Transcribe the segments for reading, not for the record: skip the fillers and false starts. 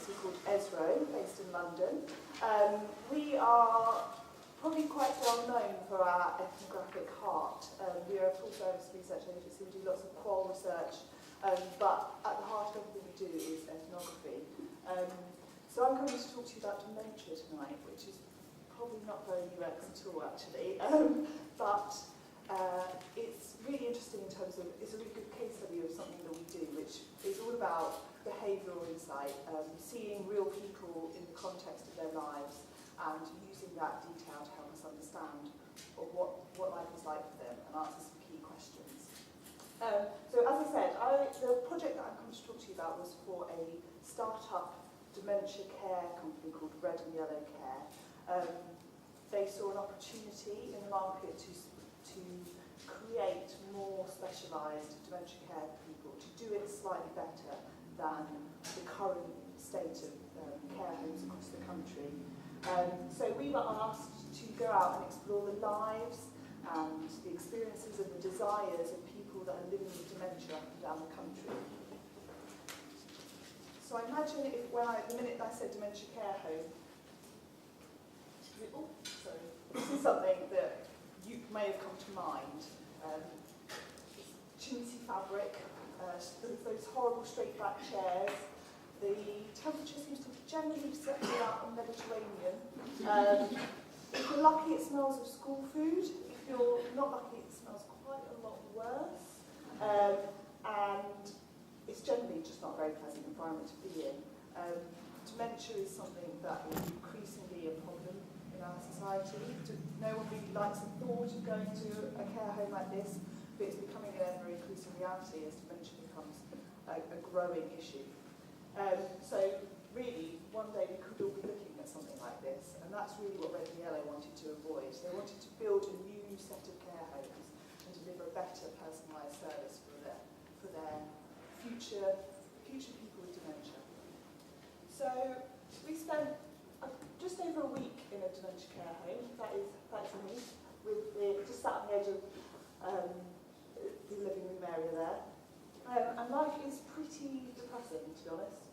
agency called Esro, based in London. We are probably quite well known for our ethnographic heart. We are a full-service research agency. We do lots of qual research, but at the heart of everything we do is ethnography. So I'm going to talk to you about dementia tonight, which is probably not very UX at all, actually, but it's really interesting in terms of, it's a really good case study of something that we do, which is all about behavioural insight, seeing real people in the context of their lives and using that detail to help us understand what life is like for them and answer some key questions. So as I said, the project that I'm going to talk to you about was for a start-up dementia care company called Red and Yellow Care. They saw an opportunity in the market to create more specialised dementia care for people, to do it slightly better than the current state of care homes across the country. So we were asked to go out and explore the lives and the experiences and the desires of people that are living with dementia up and down the country. So I imagine if the minute I said dementia care home, this is something that you may have come to mind. Chintzy fabric, those horrible straight back chairs. The temperature seems to generally set out the Mediterranean. If you're lucky, it smells of school food. If you're not lucky, it smells quite a lot worse. And it's generally just not a very pleasant environment to be in. Dementia is something that is increasingly a problem in our society. No one really likes the thought of going to a care home like this, but it's becoming an ever-increasing reality as dementia becomes a growing issue. So really, one day we could all be looking at something like this, and that's really what Red and Yellow wanted to avoid. They wanted to build a new set of care homes and deliver a better personalised service for their future people with dementia. So we spent just over a week in a dementia care home. That's me. We're just sat on the edge of the living room area there. And life is pretty depressing, to be honest.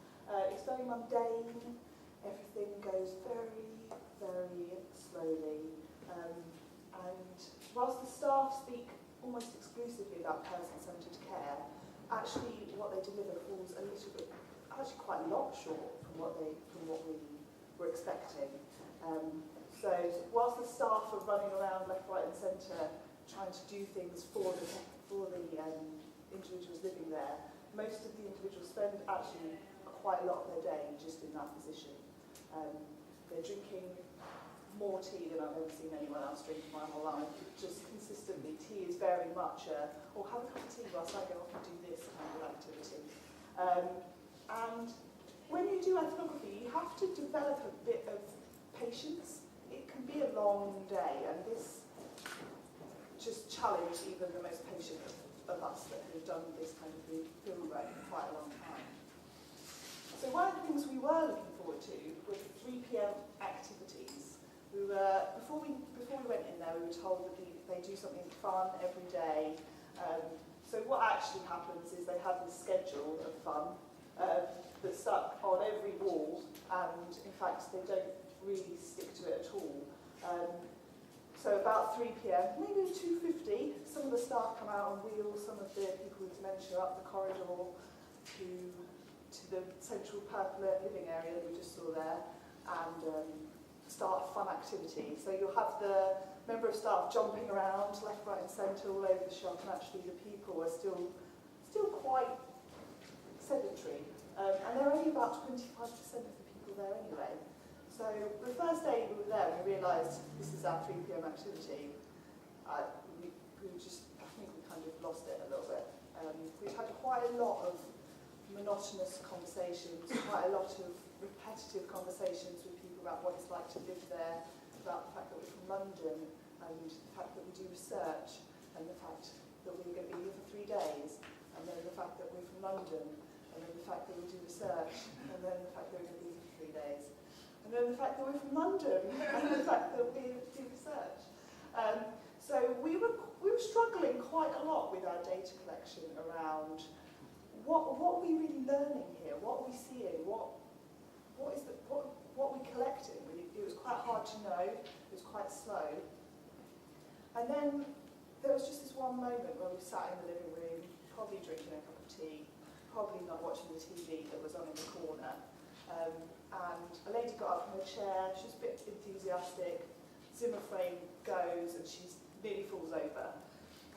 It's very mundane. Everything goes very, very slowly. And whilst the staff speak almost exclusively about person-centred care, actually what they deliver falls a little bit, actually quite a lot short from what we were expecting. So whilst the staff are running around left, right and centre trying to do things for the individuals living there, most of the individuals spend actually quite a lot of their day just in that position. They're drinking more tea than I've ever seen anyone else drink in my whole life. Just consistently, tea is very much have a cup of tea whilst I go off and do this kind of activity. And when you do ethnography, you have to develop a bit of patience. It can be a long day, and this just challenged even the most patient of us that have done this kind of fieldwork for quite a long time. So one of the things we were looking forward to were the 3 p.m. activities. Before we went in there, we were told that they do something fun every day. So what actually happens is they have this schedule of fun that's stuck on every wall, and in fact they don't really stick to it at all. So about 3 p.m, maybe 2:50, some of the staff come out and wheel some of the people with dementia up the corridor to the central percolate living area that we just saw there, and start a fun activity. So you'll have the member of staff jumping around left, right and centre all over the shop, and actually the people are still quite sedentary. And they're only about 25% of the people there anyway. So the first day we were there, we realised this is our 3 p.m. activity. We I think we kind of lost it a little bit. We've had quite a lot of monotonous conversations, quite a lot of repetitive conversations with people about what it's like to live there, about the fact that we're from London, and the fact that we do research, and the fact that we're going to be here for 3 days, and then the fact that we're from London, and then the fact that we do research, and then the fact that we're going to be here for 3 days, and then the fact that we're from London, and the fact that we do research. So we were struggling quite a lot with our data collection around what are we really learning here, what are we seeing, what what are we collecting? It was quite hard to know. It was quite slow. And then there was just this one moment where we sat in the living room, probably drinking a cup of tea, probably not watching the TV that was on in the corner. And a lady got up from her chair. She was a bit enthusiastic. Zimmer frame goes and she nearly falls over.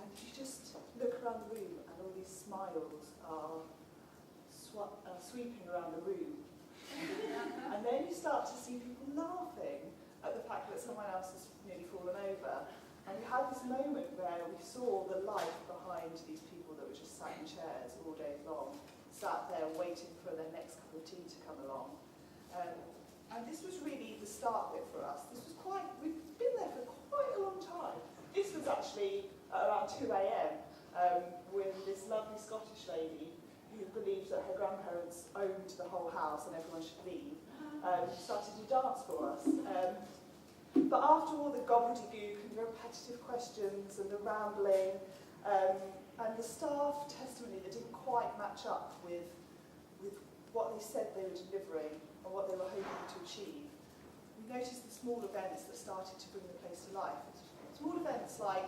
And you just look around the room and all these smiles are sweeping around the room. And then you start to see people laughing at the fact that someone else has nearly fallen over. And we had this moment where we saw the life behind these people that were just sat in chairs all day long, sat there waiting for their next cup of tea to come along. And this was really the start bit for us. We'd been there for quite a long time. This was actually at around 2 a.m. When this lovely Scottish lady who believed that her grandparents owned the whole house and everyone should leave, started to dance for us. But after all the gobbledygook and the repetitive questions and the rambling and the staff testimony that didn't quite match up with what they said they were delivering and what they were hoping to achieve, we noticed the small events that started to bring the place to life. Small events like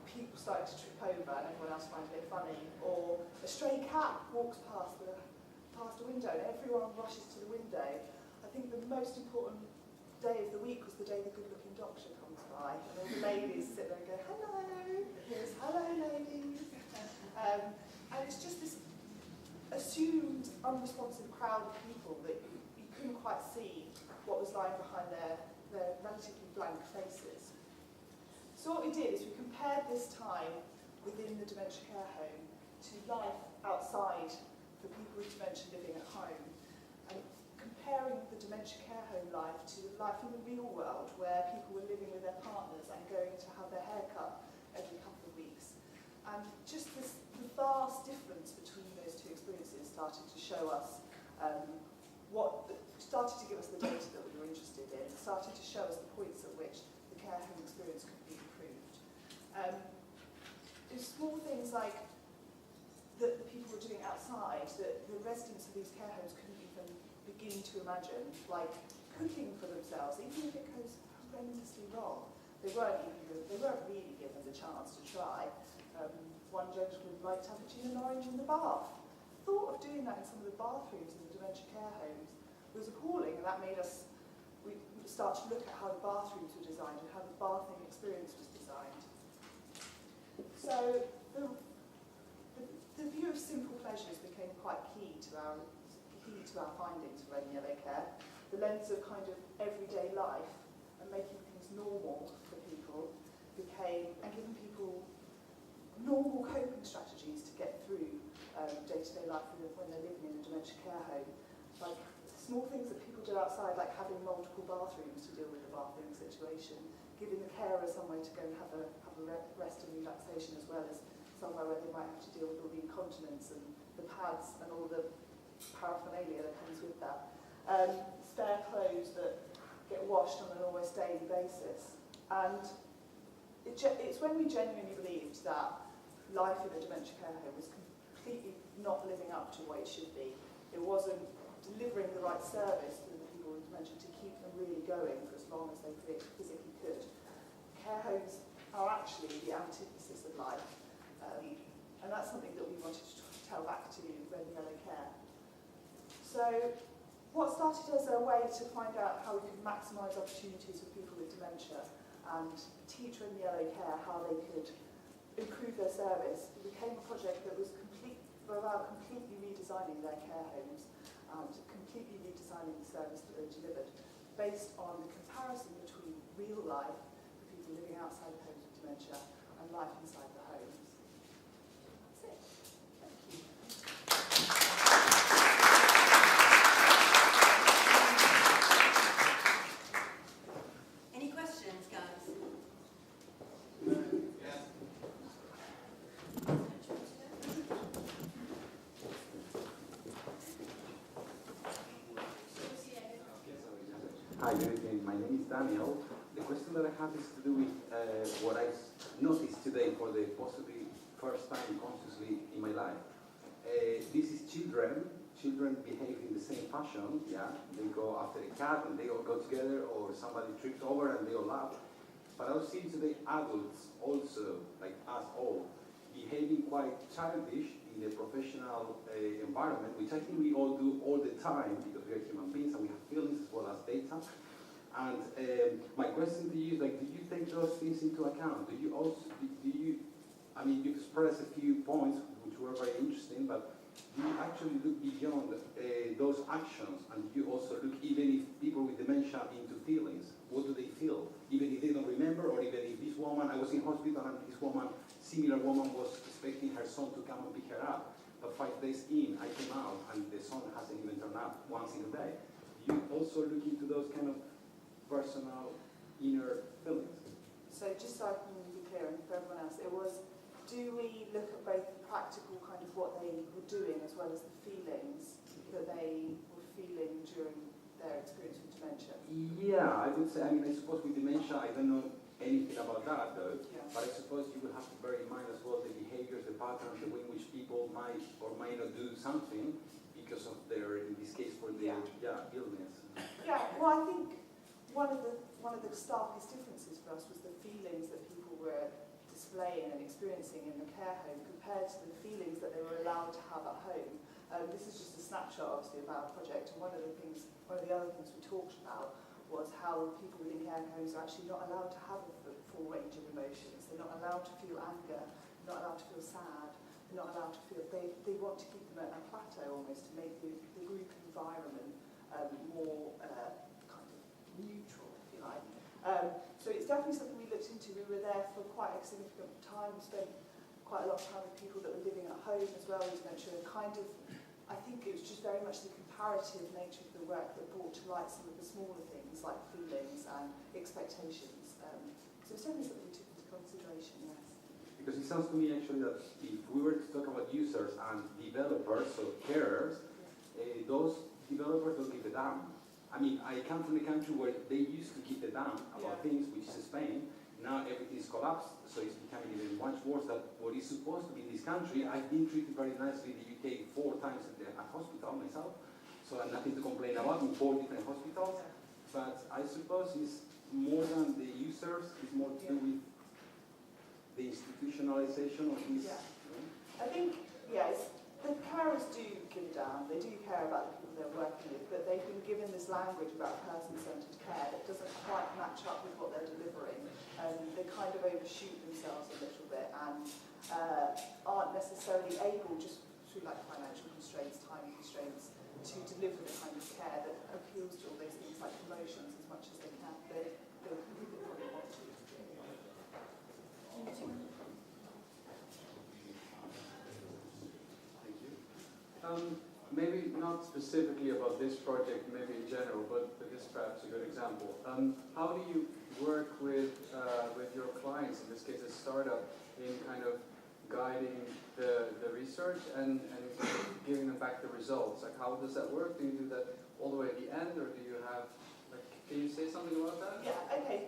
people starting to trip over and everyone else finds it funny, or a stray cat walks past a window and everyone rushes to the window. I think the most important day of the week was the day the good-looking doctor comes by, and all the ladies sit there and go, hello, here's hello ladies. And it's just this assumed unresponsive crowd of people that you couldn't quite see what was lying behind their relatively blank faces. So what we did is we compared this time within the dementia care home to life outside for people with dementia living at home, and comparing the dementia care home life to life in the real world where people were living with their partners and going to have their hair cut every couple of weeks. And just the vast difference between those two experiences started to show us started to give us the data that we were interested in, started to show us the points at which the care home experience could be improved. There's small things like that the people were doing outside that the residents of these care homes couldn't even begin to imagine, like cooking for themselves, even if it goes horrendously wrong. They weren't really given the chance to try. One gentleman liked to have a gin and orange in the bath. The thought of doing that in some of the bathrooms in the dementia care homes was appalling, and that made us start to look at how the bathrooms were designed and how the bathing experience was designed. So the view of simple pleasures became quite key to our findings for Red and Yellow Care. The lens of kind of everyday life and making things normal for people and giving people normal coping strategies to get through day-to-day life when they're living in a dementia care home. Like small things that people do outside, like having multiple bathrooms to deal with the bathroom situation, giving the carer somewhere to go and have a rest and relaxation, as well as somewhere where they might have to deal with all the incontinence and the pads and all the paraphernalia that comes with that. Spare clothes that get washed on an almost daily basis. And it's when we genuinely believed that life in a dementia care home was completely not living up to what it should be. It wasn't delivering the right service to the people with dementia to keep them really going for as long as they physically could. Care homes are actually the antithesis of life, and that's something that we wanted to tell back to Red and Yellow Care. So what started as a way to find out how we could maximise opportunities for people with dementia and teach Red and Yellow Care how they could improve their service, it became a project that was about completely redesigning their care homes and completely redesigning the service that they delivered based on the comparison between real life for people living outside of homes with dementia and life inside the homes. That's it. Thank you. Any questions, guys? Hi, good evening. My name is Daniel. The question that I have is to do with what I noticed today for the possibly first time consciously in my life. This is children children behave in the same fashion, yeah, they go after a cat and they all go together, or somebody trips over and they all laugh. But I've seen today adults also, like us all, behaving quite childish in a professional environment, which I think we all do all the time because we are human beings and we have feelings as well as data. And my question to you is, like, do you take those things into account? Do you also, I mean, you've expressed a few points which were very interesting, but do you actually look beyond those actions, and do you also look, even if people with dementia, into feelings? What do they feel? Even if they don't remember, or even if this woman, I was in hospital and this woman, similar woman, was expecting her son to come and pick her up, but 5 days in, I came out and the son hasn't even turned up once in a day. Do you also look into those kind of personal inner feelings? So just so I can be clear, and for everyone else, it was, do we look at both the practical kind of what they were doing as well as the feelings that they were feeling during their experience with dementia? Yeah, I would say, I mean, I suppose with dementia, I don't know anything about that though, Yeah. but I suppose you will have to bear in mind as well the behaviors, the patterns, the way in which people might or might not do something because of their, in this case, for their illness. Yeah, well, I think one of the starkest differences for us was the feelings that people were displaying and experiencing in the care home compared to the feelings that they were allowed to have at home. This is just a snapshot, obviously, of our project, and one of the other things we talked about was how people within care homes are actually not allowed to have a full range of emotions. They're not allowed to feel anger, they're not allowed to feel sad, they're not allowed to feel, they want to keep them at a plateau almost to make the group environment more kind of neutral, if you like. So it's definitely something we looked into. We were there for quite a significant time. We spent quite a lot of time with people that were living at home as well as dementia, and kind of, I think it was just very much the comparative nature of the work that brought to light some of the smaller things like feelings and expectations. So it's definitely something we took into consideration, yes. Because it sounds to me actually that if we were to talk about users and developers, so carers, those developers don't give a damn. I mean, I come from a country where they used to keep a damn about things, which is Spain. Now everything's collapsed, so it's becoming even much worse than what is supposed to be in this country. I've been treated very nicely in the UK 4 times at hospital myself, so I have nothing to complain about in 4 different hospitals. But I suppose it's more than the users, it's more to do with the institutionalization of this. I think, yes, the carers do give a damn, they do care about the people they're working with, but they've been given this language about person-centred care that doesn't quite match up with what they're delivering. They kind of overshoot themselves a little bit and aren't necessarily able, just through like financial constraints, time constraints, to deliver the kind of care that appeals to all those things like emotions as much as they can. They probably want to. Maybe not specifically about this project, maybe in general, but this is perhaps a good example. How do you work with your clients, in this case a startup, in kind of guiding the research and giving them back the results? Like, how does that work? Do you do that all the way at the end, or do you have, like, can you say something about that? Yeah, okay.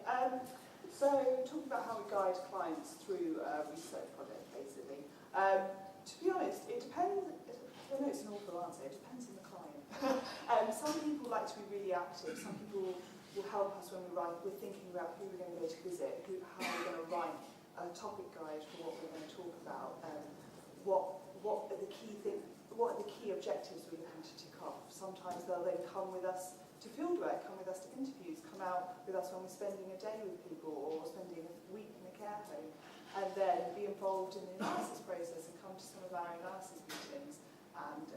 So talking about how we guide clients through a research project, basically. To be honest, it depends. I know it's an awful answer. It depends on the client. Some people like to be really active. Some people will help us when we're thinking about who we're going to go to visit, how we're going to write a topic guide for what we're going to talk about, what are the key objectives we're looking to tick off. Sometimes they'll then come with us to fieldwork, come with us to interviews, come out with us when we're spending a day with people or spending a week in a care home, and then be involved in the analysis process and come to some of our analysis meetings. And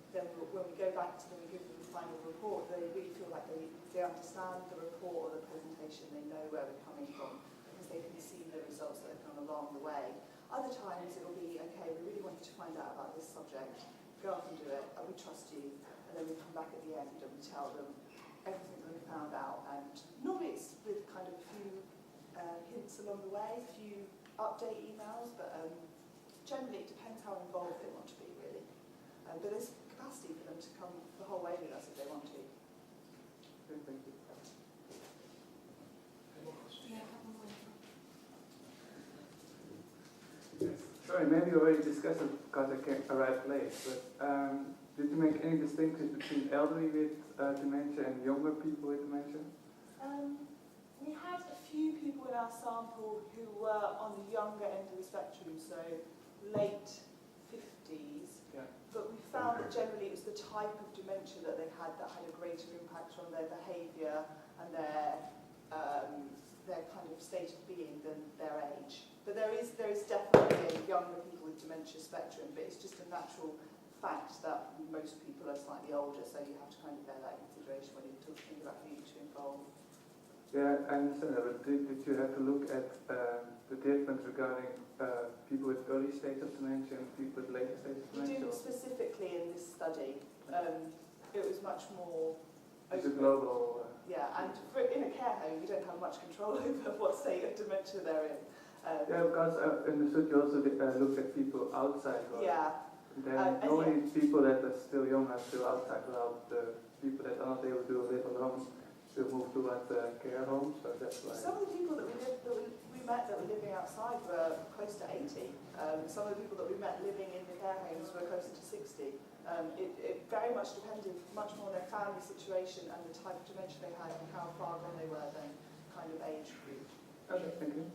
then when we go back to them and give them the final report, they really feel like they understand the report or the presentation, they know where we're coming from, because they can see the results that have gone along the way. Other times it will be, okay, we really want you to find out about this subject, go off and do it, and we trust you, and then we come back at the end and we tell them everything that we found out. And normally it's with kind of a few hints along the way, a few update emails, but generally it depends how involved they want to be, really. But there's capacity for them to come the whole way with us if they want to. Okay, thank you. Sorry, maybe you already discussed it because I arrived late, but did you make any distinctions between elderly with dementia and younger people with dementia? We had a few people in our sample who were on the younger end of the spectrum, so late 50s. Yeah. But we found that generally it was the type of dementia that they had that had a greater impact on their behaviour and their kind of state of being than their age. But there is definitely a younger people with dementia spectrum, but it's just a natural fact that most people are slightly older, so you have to kind of bear that in consideration when you're talking about who to involve. Yeah, I understand that, but did you have to look at the difference regarding people with early stage of dementia and people with later stage of We dementia? didn't specifically in this study. It was much more It's a open. global... Yeah, and in a care home, you don't have much control over what state of dementia they're in. yeah, because in the study you also looked at people outside. Right? Yeah, Then and only people that are still young are still outside, while the people that are not able to live alone still move towards care homes, so that's why. some of the people that we met that were living outside were close to 80. Some of the people that we met living in the care homes were closer to 60. It very much depended much more on their family situation and the type of dementia they had and how far gone they were than kind of age group. Okay, thank you.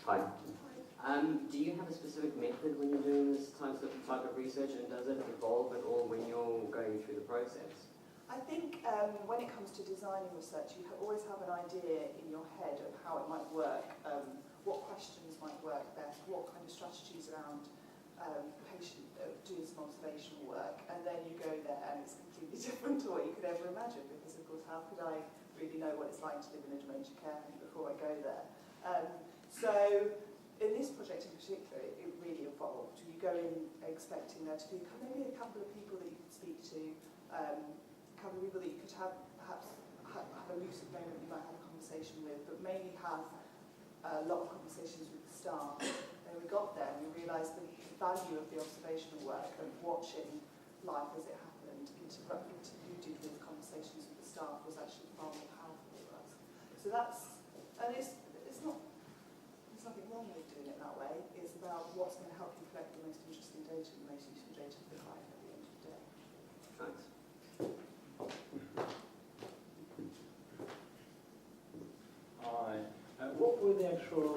Hi. Do you have a specific method when you're doing this type of research, and does it evolve at all when you're going through the process? I think when it comes to designing research, you always have an idea in your head of how it might work, what questions might work best, what kind of strategies around patient doing some observational work, and then you go there and it's completely different to what you could ever imagine, because of course how could I really know what it's like to live in a dementia care home before I go there? So in this project in particular, it really evolved. You go in expecting there to be maybe a couple of people that you could speak to, a couple of people that you could have perhaps have a lucid moment you might have a conversation with, but mainly have a lot of conversations with the staff. And we got there and we realised the value of the observational work and watching life as it happened, interrupted with conversations with the staff, was actually far more powerful for us. So that's, and it's not, there's nothing wrong with doing it that way. It's about what's going to help you collect the most interesting data and the most useful data for the client at the end of the day. Thanks. Hi. What were the actual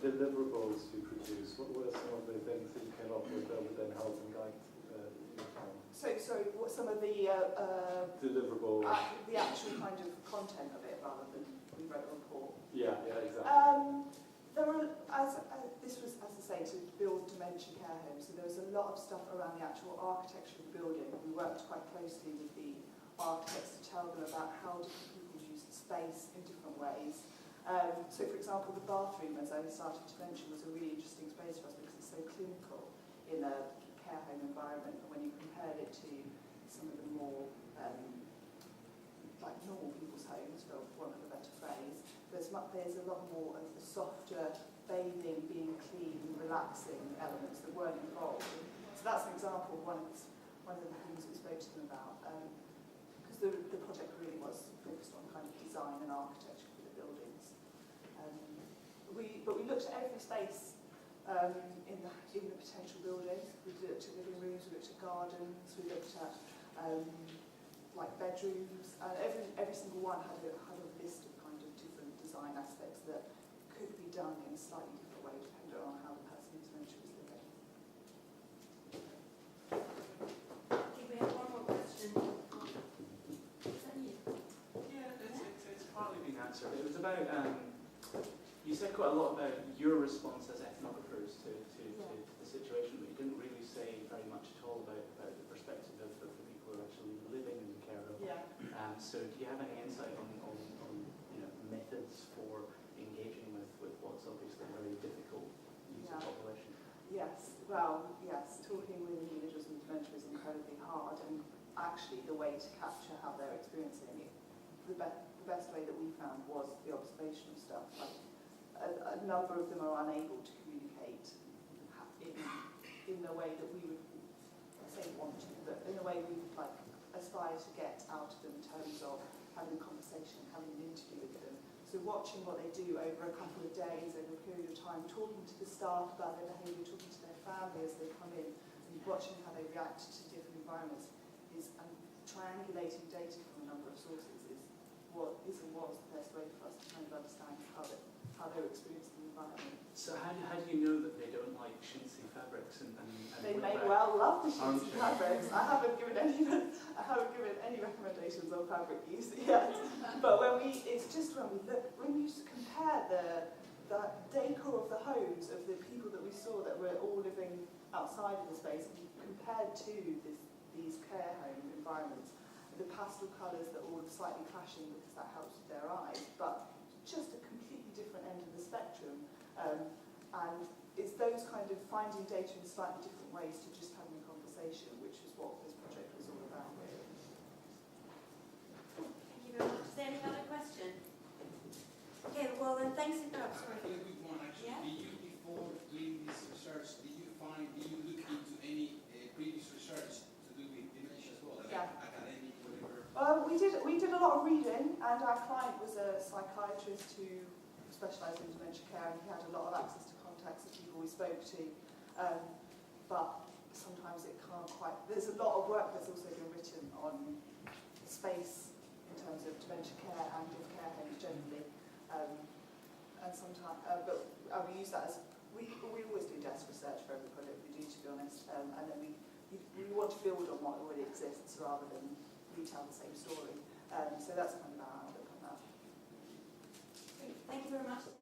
deliverables you produced? What were some of the things that you came up with that would then help and guide So, sorry, what some of the deliverables? the actual kind of content of it, rather than we wrote a report. Yeah, exactly. There were, this was, as I say, to build dementia care homes, so there was a lot of stuff around the actual architecture of the building. We worked quite closely with the architects to tell them about how different people use the space in different ways. So, for example, the bathroom, as I started to mention, was a really interesting space for us because it's so clinical in a care home environment, and when you compared it to some of the more like normal people's homes, for want of a better phrase, there's a lot more of the softer bathing, being clean, relaxing elements that weren't involved. So that's an example of one of the things we spoke to them about, because the project really was focused on kind of design and architecture for the buildings. But we looked at every space in the potential building. We looked at living rooms, we looked at gardens, we looked at like bedrooms, and every single one had a list of kind of different design aspects that could be done in a slightly different way depending on how the person with dementia was living. I think we have one more question. Is that you? Yeah, it's partly been answered. It was about, you said quite a lot about your response as ethnographers to the situation, but you didn't really say very much at all about the perspective of the people who are actually living in the care home. Yeah. So do you have any insight on methods for engaging with what's obviously a very difficult user population? Yes, well, yes, talking with individuals with dementia is incredibly hard, and actually the way to capture how they're experiencing it, the best way that we found was the observational stuff. Like, a number of them are unable to communicate in the way that we would say want to, but in the way we would like aspire to get out of them in terms of having a conversation, having an interview with them. So So watching what they do over a couple of days, over a period of time, talking to the staff about their behaviour, talking to their family as they come in, and watching how they react to different environments and triangulating data from a number of sources is what is and was the best way for us to kind of understand how they're experiencing the environment. So how do you know that they don't like chintzy fabrics and They what may about- well love the chintzy Armchair. fabrics. I haven't given any recommendations on fabric use yet. But it's just when you compare the decor of the homes of the people that we saw that were all living outside of the space, compared to these care home environments, the pastel colours that all slightly clashing because that helps with their eyes, but just a completely different end of the spectrum. And it's those kind of finding data in slightly different ways to just having a conversation, which is what this project was all about, really. Thank you very much. Is there any other question? Okay, well then thanks. Sorry. A quick one actually. Yeah? Did you, before doing this research, did you look into any previous research to do with dementia as well? Like Yeah. academic, whatever? We did a lot of reading, and our client was a psychiatrist who specialised in dementia care, and he had a lot of access to contacts of people we spoke to. But sometimes it can't quite. There's a lot of work that's also been written on space in terms of dementia care and of care homes generally. And sometimes, but we use that as we always do desk research for every project we do, to be honest. And then we want to build on what already exists rather than retell the same story. So that's kind of our outlook on that. Thank you very much.